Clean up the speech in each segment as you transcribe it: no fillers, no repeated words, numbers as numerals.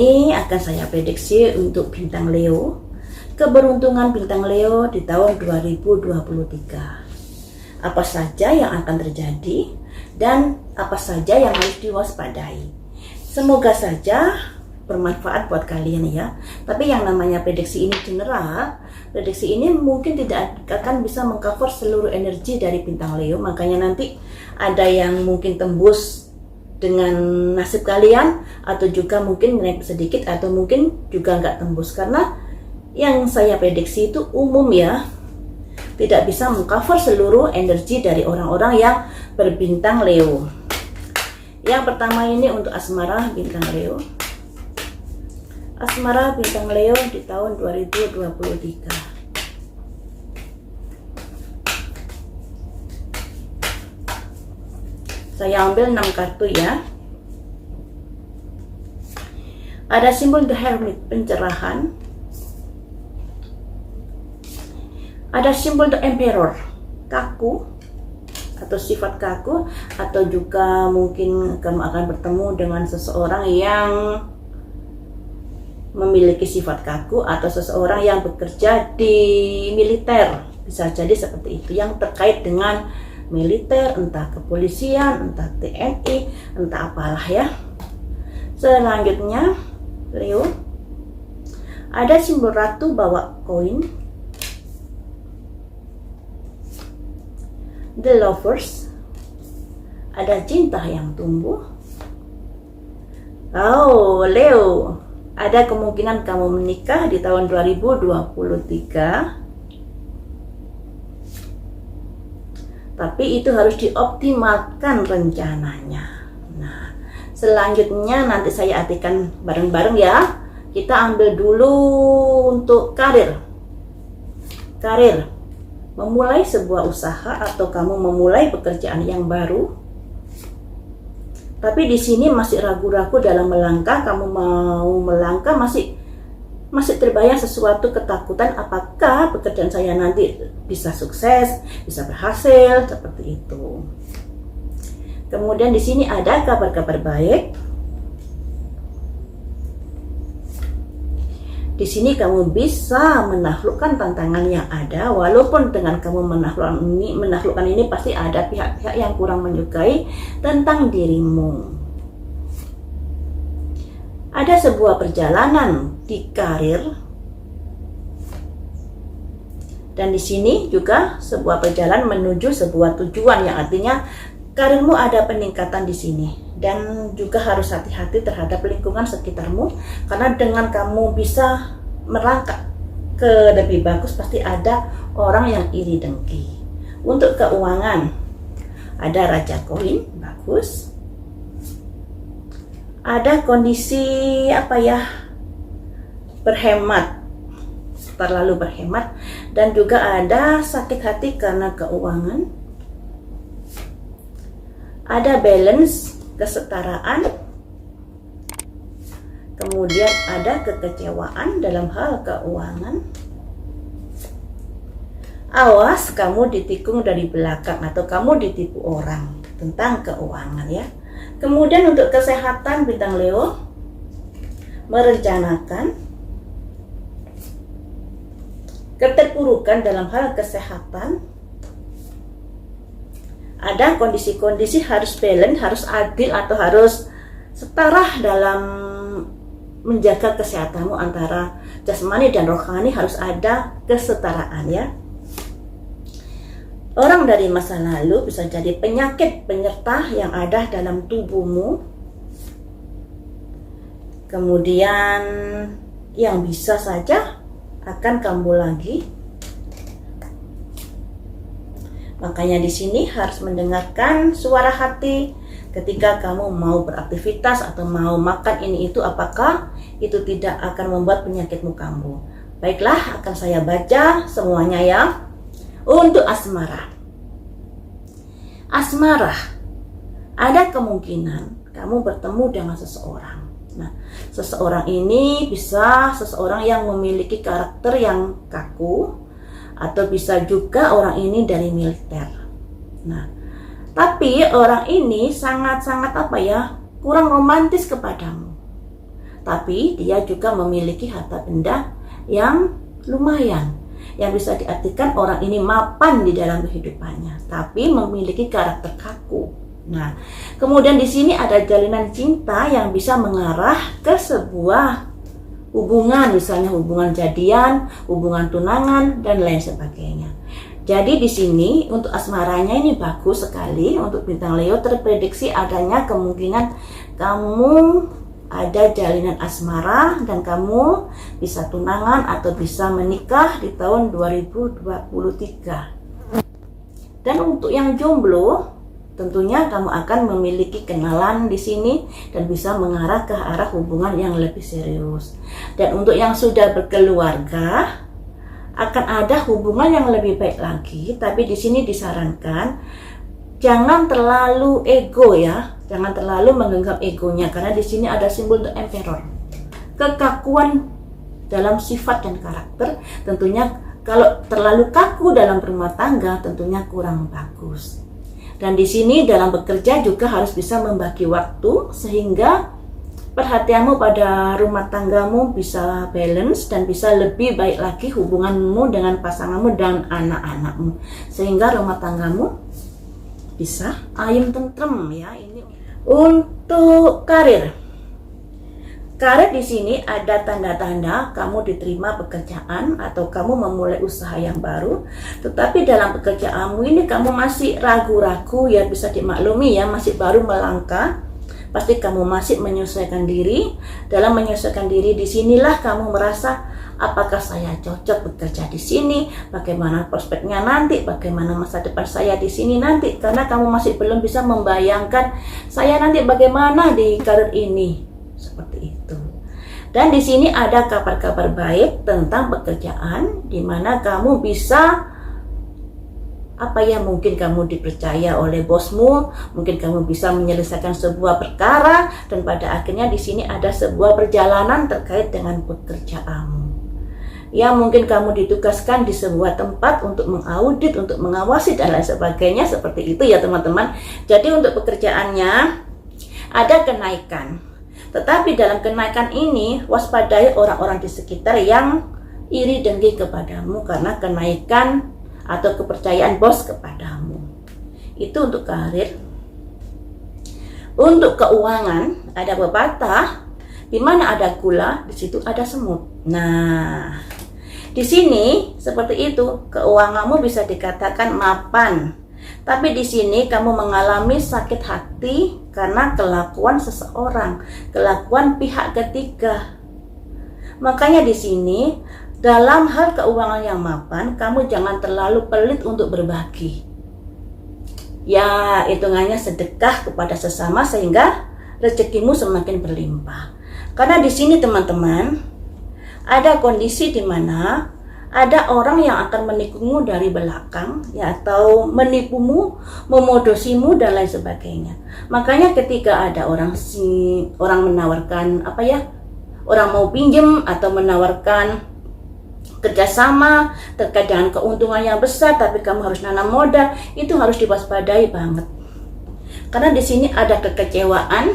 ini akan saya prediksi untuk bintang Leo, keberuntungan bintang Leo di tahun 2023. Apa saja yang akan terjadi dan apa saja yang harus diwaspadai. Semoga saja bermanfaat buat kalian ya. Tapi yang namanya prediksi ini general, prediksi ini mungkin tidak akan bisa mengcover seluruh energi dari bintang Leo. Makanya nanti ada yang mungkin tembus dengan nasib kalian, atau juga mungkin naik sedikit, atau mungkin juga nggak tembus, karena yang saya prediksi itu umum ya, tidak bisa mengcover seluruh energi dari orang-orang yang berbintang Leo. Yang pertama ini untuk asmara bintang Leo. Asmara bintang Leo di tahun 2023. Saya ambil 6 kartu ya. Ada simbol The Hermit, pencerahan. Ada simbol The Emperor, kaku atau sifat kaku, atau juga mungkin kamu akan bertemu dengan seseorang yang memiliki sifat kaku, atau seseorang yang bekerja di militer. Bisa jadi seperti itu, yang terkait dengan militer, entah kepolisian, entah TNI, entah apalah ya. Selanjutnya Leo, ada simbol ratu bawa koin, The Lovers, ada cinta yang tumbuh. Oh Leo, ada kemungkinan kamu menikah di tahun 2023. Tapi itu harus dioptimalkan rencananya. Nah, selanjutnya nanti saya artikan bareng-bareng ya. Kita ambil dulu untuk karir. Karir, memulai sebuah usaha atau kamu memulai pekerjaan yang baru. Tapi di sini masih ragu-ragu dalam melangkah. Kamu mau melangkah, masih terbayang sesuatu ketakutan, apakah pekerjaan saya nanti bisa sukses, bisa berhasil, seperti itu. Kemudian di sini ada kabar-kabar baik. Di sini kamu bisa menaklukkan tantangan yang ada, walaupun dengan kamu menaklukkan ini pasti ada pihak-pihak yang kurang menyukai tentang dirimu. Ada sebuah perjalanan di karir, dan di sini juga sebuah perjalanan menuju sebuah tujuan, yang artinya karirmu ada peningkatan di sini. Dan juga harus hati-hati terhadap lingkungan sekitarmu, karena dengan kamu bisa merangkak ke lebih bagus pasti ada orang yang iri dengki. Untuk keuangan, ada Raja Koin, bagus. Ada kondisi berhemat, terlalu berhemat, dan juga ada sakit hati karena keuangan. Ada balance, kesetaraan. Kemudian ada kekecewaan dalam hal keuangan. Awas kamu ditikung dari belakang atau kamu ditipu orang tentang keuangan ya. Kemudian untuk kesehatan bintang Leo, merencanakan keterpurukan dalam hal kesehatan. Ada kondisi-kondisi harus balance, harus adil, atau harus setara dalam menjaga kesehatanmu antara jasmani dan rohani, harus ada kesetaraan ya. Orang dari masa lalu bisa jadi penyakit penyerta yang ada dalam tubuhmu. Kemudian yang bisa saja akan kambuh lagi. Makanya di sini harus mendengarkan suara hati ketika kamu mau beraktivitas atau mau makan ini itu, apakah itu tidak akan membuat penyakitmu kambuh. Baiklah, akan saya baca semuanya ya. Untuk asmara. Asmara, ada kemungkinan kamu bertemu dengan seseorang. Nah, seseorang ini bisa seseorang yang memiliki karakter yang kaku, atau bisa juga orang ini dari militer. Nah, tapi orang ini sangat-sangat kurang romantis kepadamu. tapi dia juga memiliki harta benda yang lumayan, yang bisa diartikan orang ini mapan di dalam kehidupannya, tapi memiliki karakter kaku. Nah, kemudian di sini ada jalinan cinta yang bisa mengarah ke sebuah hubungan, misalnya hubungan jadian, hubungan tunangan, dan lain sebagainya. Jadi di sini untuk asmaranya ini bagus sekali. Untuk bintang Leo terprediksi adanya kemungkinan kamu ada jalinan asmara dan kamu bisa tunangan atau bisa menikah di tahun 2023. Dan untuk yang jomblo, tentunya kamu akan memiliki kenalan di sini dan bisa mengarah ke arah hubungan yang lebih serius. Dan untuk yang sudah berkeluarga, akan ada hubungan yang lebih baik lagi, tapi di sini disarankan jangan terlalu ego ya, jangan terlalu menggenggam egonya, karena di sini ada simbol The Emperor, kekakuan dalam sifat dan karakter. Tentunya kalau terlalu kaku dalam berumah tangga tentunya kurang bagus. Dan di sini dalam bekerja juga harus bisa membagi waktu sehingga perhatianmu pada rumah tanggamu bisa balance dan bisa lebih baik lagi hubunganmu dengan pasanganmu dan anak-anakmu, sehingga rumah tanggamu bisa ayem tentrem ya. Ini untuk karir. Karir di sini ada tanda-tanda kamu diterima pekerjaan atau kamu memulai usaha yang baru, tetapi dalam pekerjaanmu ini kamu masih ragu-ragu ya, bisa dimaklumi ya, masih baru melangkah. Pasti kamu masih menyesuaikan diri. Dalam menyesuaikan diri disinilah kamu merasa apakah saya cocok bekerja di sini, bagaimana prospeknya nanti, bagaimana masa depan saya di sini nanti, karena kamu masih belum bisa membayangkan saya nanti bagaimana di karir ini, seperti itu. Dan di sini ada kabar-kabar baik tentang pekerjaan, di mana kamu bisa mungkin kamu dipercaya oleh bosmu, mungkin kamu bisa menyelesaikan sebuah perkara, dan pada akhirnya di sini ada sebuah perjalanan terkait dengan pekerjaanmu. Ya, mungkin kamu ditugaskan di sebuah tempat untuk mengaudit, untuk mengawasi dan lain sebagainya, seperti itu ya teman-teman. Jadi untuk pekerjaannya ada kenaikan. Tetapi dalam kenaikan ini waspadai orang-orang di sekitar yang iri dengki kepadamu karena kenaikan atau kepercayaan bos kepadamu. Itu untuk karir. Untuk keuangan ada pepatah, di mana ada gula, di situ ada semut. Nah, di sini seperti itu, keuanganmu bisa dikatakan mapan. Tapi di sini kamu mengalami sakit hati karena kelakuan seseorang, kelakuan pihak ketiga. Makanya di sini dalam hal keuangan yang mapan, kamu jangan terlalu pelit untuk berbagi. Ya, hitungannya sedekah kepada sesama sehingga rezekimu semakin berlimpah. Karena di sini teman-teman, ada kondisi di mana ada orang yang akan menikumu dari belakang, ya, atau menipumu, memodosimu dan lain sebagainya. Makanya ketika ada orang menawarkan orang mau pinjem atau menawarkan kerjasama terkait dengan keuntungan yang besar, tapi kamu harus nanam modal, itu harus diwaspadai banget. Karena di sini ada kekecewaan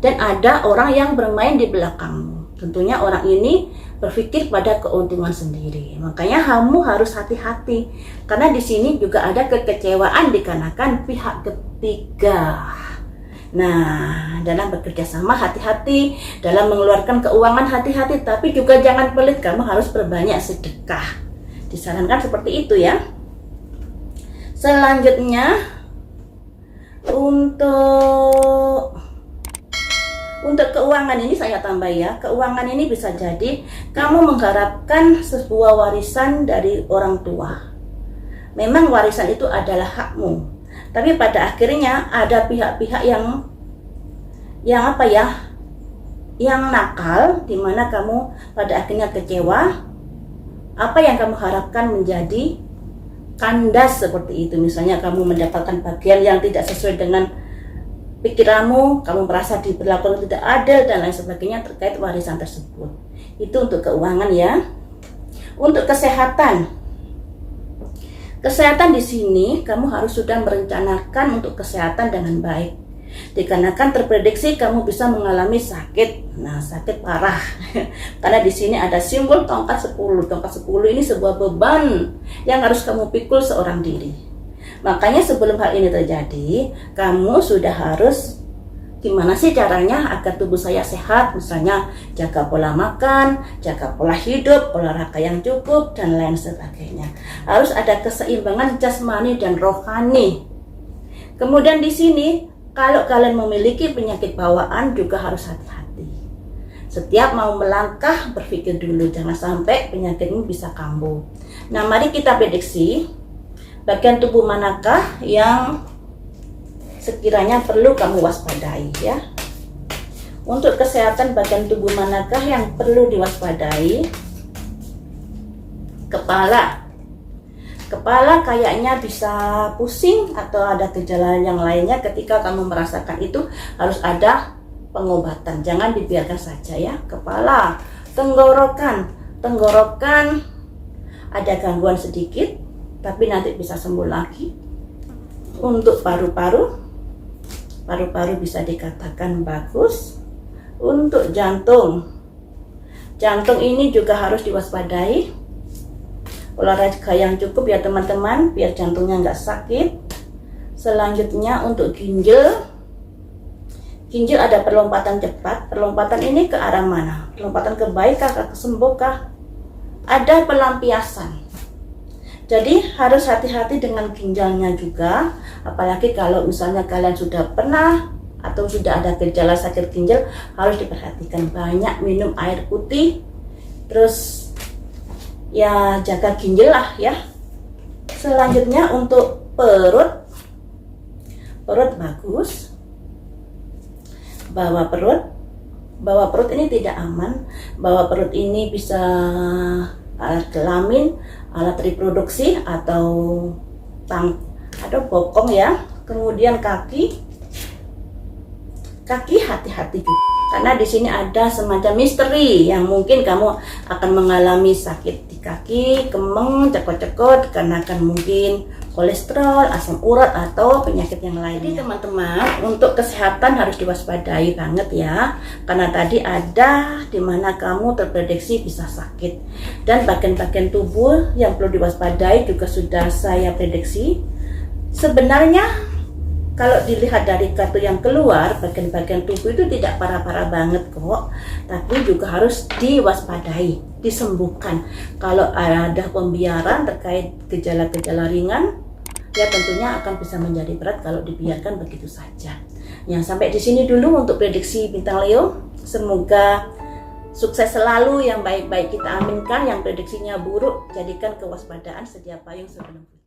dan ada orang yang bermain di belakangmu. Tentunya orang ini berpikir pada keuntungan sendiri. Makanya kamu harus hati-hati. Karena di sini juga ada kekecewaan dikarenakan pihak ketiga. Nah, dalam bekerja sama hati-hati, dalam mengeluarkan keuangan hati-hati, tapi juga jangan pelit, kamu harus perbanyak sedekah. Disarankan seperti itu ya. Selanjutnya untuk keuangan ini saya tambah ya. Keuangan ini bisa jadi kamu mengharapkan sebuah warisan dari orang tua. Memang warisan itu adalah hakmu. Tapi pada akhirnya ada pihak-pihak yang nakal, di mana kamu pada akhirnya kecewa. Apa yang kamu harapkan menjadi kandas seperti itu. Misalnya kamu mendapatkan bagian yang tidak sesuai dengan pikiranmu, kamu merasa diperlakukan tidak adil dan lain sebagainya terkait warisan tersebut. Itu untuk keuangan ya. Untuk kesehatan. Kesehatan di sini kamu harus sudah merencanakan untuk kesehatan dengan baik. Dikarenakan terprediksi kamu bisa mengalami sakit. Nah, sakit parah. Karena di sini ada simbol tongkat 10. Tongkat 10 ini sebuah beban yang harus kamu pikul seorang diri. Makanya sebelum hal ini terjadi, kamu sudah harus gimana sih caranya agar tubuh saya sehat? Misalnya jaga pola makan, jaga pola hidup, olahraga yang cukup, dan lain sebagainya. Harus ada keseimbangan jasmani dan rohani. Kemudian di sini, kalau kalian memiliki penyakit bawaan juga harus hati-hati. Setiap mau melangkah, berpikir dulu, jangan sampai penyakitmu bisa kambuh. Nah, mari kita prediksi bagian tubuh manakah yang sekiranya perlu kamu waspadai ya. Untuk kesehatan bagian tubuh manakah yang perlu diwaspadai? Kepala kayaknya bisa pusing atau ada gejala yang lainnya. Ketika kamu merasakan itu harus ada pengobatan, jangan dibiarkan saja ya. Kepala, tenggorokan ada gangguan sedikit tapi nanti bisa sembuh lagi. Untuk paru-paru bisa dikatakan bagus. Untuk jantung ini juga harus diwaspadai. Olahraga yang cukup ya teman-teman, biar jantungnya nggak sakit. Selanjutnya untuk ginjal ada perlompatan cepat. Perlompatan ini ke arah mana? Perlompatan ke baik kah, ke sembuh kah? Ada pelampiasan. Jadi harus hati-hati dengan ginjalnya juga. Apalagi kalau misalnya kalian sudah pernah atau sudah ada gejala sakit ginjal, harus diperhatikan. Banyak minum air putih, terus ya jaga ginjal lah ya. Selanjutnya untuk perut bagus. Bawah perut ini tidak aman. Bawah perut ini bisa alat kelamin, alat reproduksi atau bokong ya. Kemudian kaki hati-hati juga, karena di sini ada semacam misteri yang mungkin kamu akan mengalami sakit di kaki, kemeng, cekot-cekot, karena akan mungkin kolesterol, asam urat atau penyakit yang lainnya. Jadi teman-teman, untuk kesehatan harus diwaspadai banget ya, karena tadi ada dimana kamu terprediksi bisa sakit. Dan bagian-bagian tubuh yang perlu diwaspadai juga sudah saya prediksi. Sebenarnya kalau dilihat dari kartu yang keluar, bagian-bagian tubuh itu tidak parah-parah banget kok, tapi juga harus diwaspadai, disembuhkan. Kalau ada pembiaran terkait gejala-gejala ringan, ya tentunya akan bisa menjadi berat kalau dibiarkan begitu saja. Yang sampai di sini dulu untuk prediksi bintang Leo. Semoga sukses selalu, yang baik-baik kita aminkan, yang prediksinya buruk jadikan kewaspadaan, sedia payung sebelum hujan.